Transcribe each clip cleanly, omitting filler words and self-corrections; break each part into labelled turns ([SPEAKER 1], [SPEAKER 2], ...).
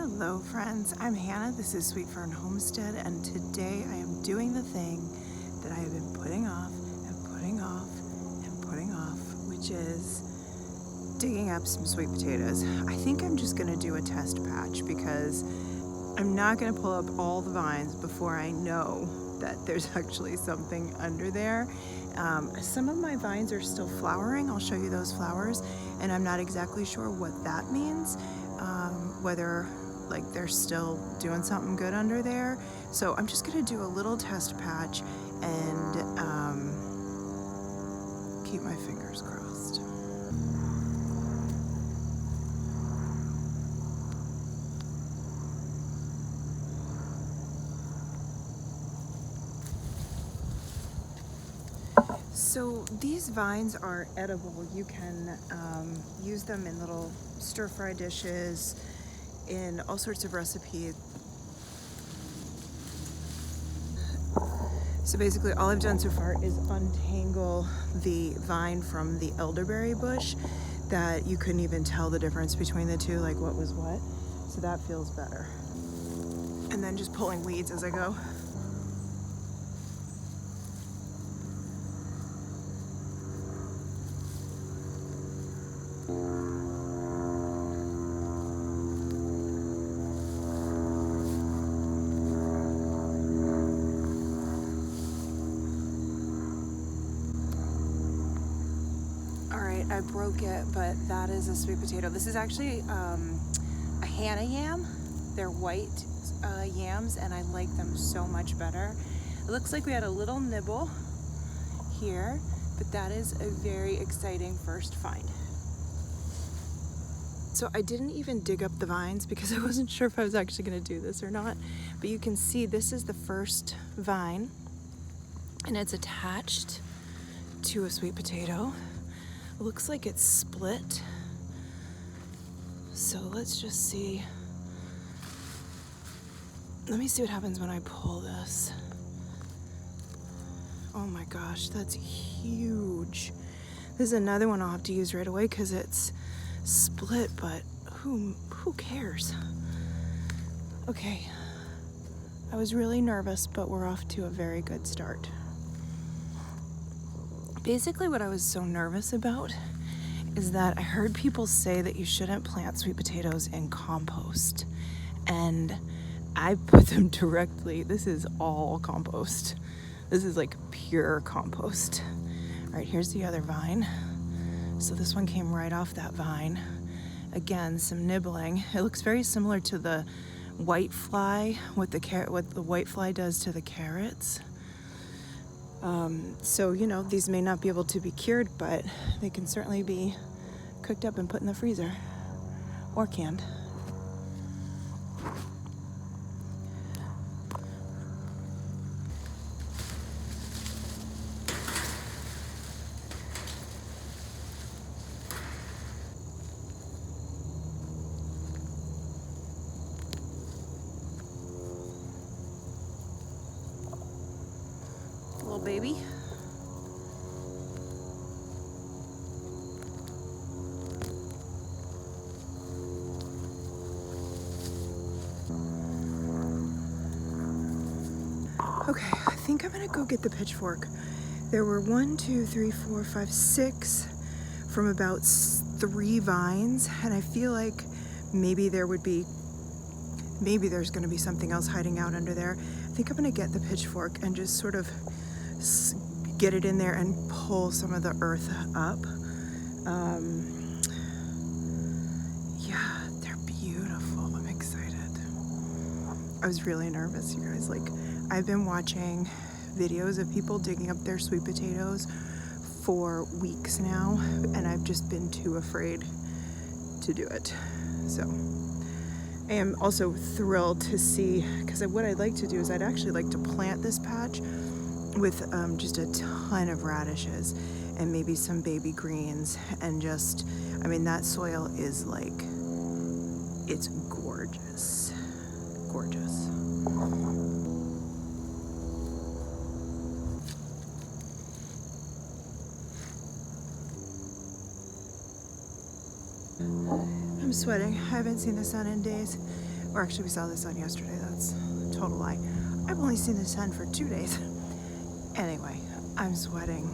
[SPEAKER 1] Hello friends, I'm Hannah, this is Sweet Fern Homestead, and today I am doing the thing that I have been putting off and putting off and putting off, which is digging up some sweet potatoes. I think I'm just gonna do a test patch because I'm not gonna pull up all the vines before I know that there's actually something under there. Some of my vines are still flowering. I'll show you those flowers, and I'm not exactly sure what that means. Whether like they're still doing something good under there. So I'm just gonna do a little test patch and keep my fingers crossed. So these vines are edible. You can use them in little stir-fry dishes, in all sorts of recipes. So basically all I've done so far is untangle the vine from the elderberry bush that you couldn't even tell the difference between the two, like what was what. So that feels better. And then just pulling weeds as I go. I broke it, but that is a sweet potato. This is actually a Hannah yam. They're white yams, and I like them so much better. It looks like we had a little nibble here, but that is a very exciting first find. So I didn't even dig up the vines because I wasn't sure if I was actually going to do this or not, but you can see this is the first vine, and it's attached to a sweet potato. Looks like it's split. So let's just see. Let me see what happens when I pull this. Oh my gosh, that's huge. This is another one I'll have to use right away because it's split, but who cares? Okay, I was really nervous, but we're off to a very good start. Basically what I was so nervous about is that I heard people say that you shouldn't plant sweet potatoes in compost, and I put them directly. This is all compost. This is like pure compost. All right, here's the other vine. So this one came right off that vine. Again, some nibbling. It looks very similar to the white fly, what the white fly does to the carrots. So, you know, these may not be able to be cured, but they can certainly be cooked up and put in the freezer or canned. Little baby. Okay, I think I'm gonna go get the pitchfork. There were 1, 2, 3, 4, 5, 6 from about 3 vines, and I feel like maybe there's gonna be something else hiding out under there. I think I'm gonna get the pitchfork and just sort of get it in there and pull some of the earth up. Yeah, they're beautiful. I'm excited. I was really nervous, you guys. Like, I've been watching videos of people digging up their sweet potatoes for weeks now, and I've just been too afraid to do it. So I am also thrilled to see, because what I'd like to do is I'd actually like to plant this patch with just a ton of radishes and maybe some baby greens, and just, I mean, that soil is like, it's gorgeous, gorgeous. I'm sweating. I haven't seen the sun in days. Or actually we saw the sun yesterday, that's a total lie. I've only seen the sun for 2 days. Anyway, I'm sweating.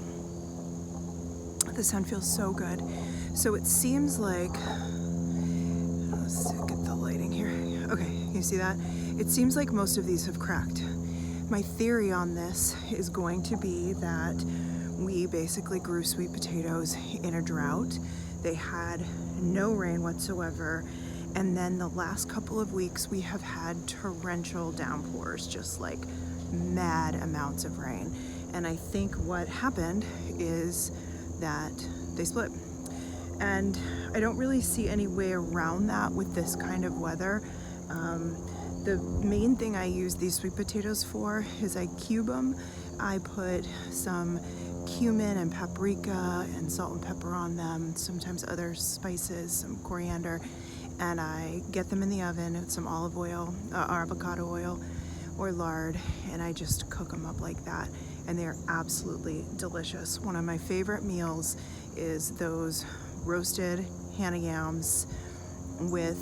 [SPEAKER 1] The sun feels so good. So it seems like, let's get the lighting here. Okay, can you see that? It seems like most of these have cracked. My theory on this is going to be that we basically grew sweet potatoes in a drought. They had no rain whatsoever. And then the last couple of weeks we have had torrential downpours, just like mad amounts of rain. And I think what happened is that they split. And I don't really see any way around that with this kind of weather. The main thing I use these sweet potatoes for is I cube them. I put some cumin and paprika and salt and pepper on them, sometimes other spices, some coriander, and I get them in the oven with some olive oil, or avocado oil, or lard, and I just cook them up like that, and they're absolutely delicious. One of my favorite meals is those roasted Hannah yams with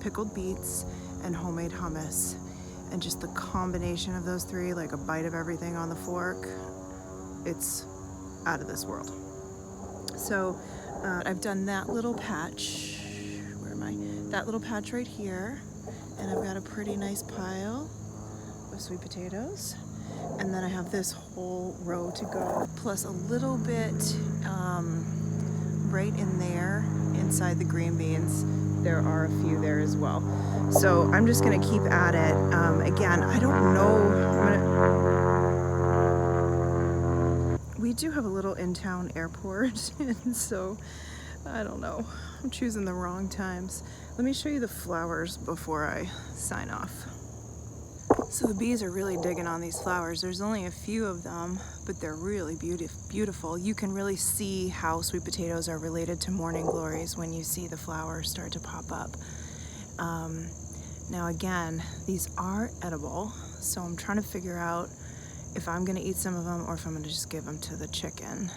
[SPEAKER 1] pickled beets and homemade hummus, and just the combination of those three, like a bite of everything on the fork, it's out of this world. So I've done that little patch. Where am I? That little patch right here, and I've got a pretty nice pile of sweet potatoes, and then I have this whole row to go, plus a little bit right in there inside the green beans. There are a few there as well. So I'm just gonna keep at it. Again, I don't know. We do have a little in-town airport, and so I don't know. I'm choosing the wrong times. Let me show you the flowers before I sign off. So the bees are really digging on these flowers. There's only a few of them, but they're really beautiful. You can really see how sweet potatoes are related to morning glories when you see the flowers start to pop up. Now again, these are edible, so I'm trying to figure out if I'm gonna eat some of them or if I'm gonna just give them to the chicken.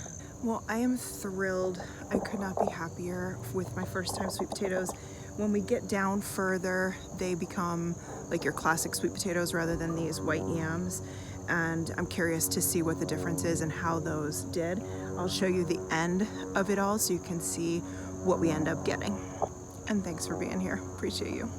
[SPEAKER 1] Well, I am thrilled. I could not be happier with my first time sweet potatoes. When we get down further, they become like your classic sweet potatoes rather than these white yams. And I'm curious to see what the difference is and how those did. I'll show you the end of it all so you can see what we end up getting. And thanks for being here. Appreciate you.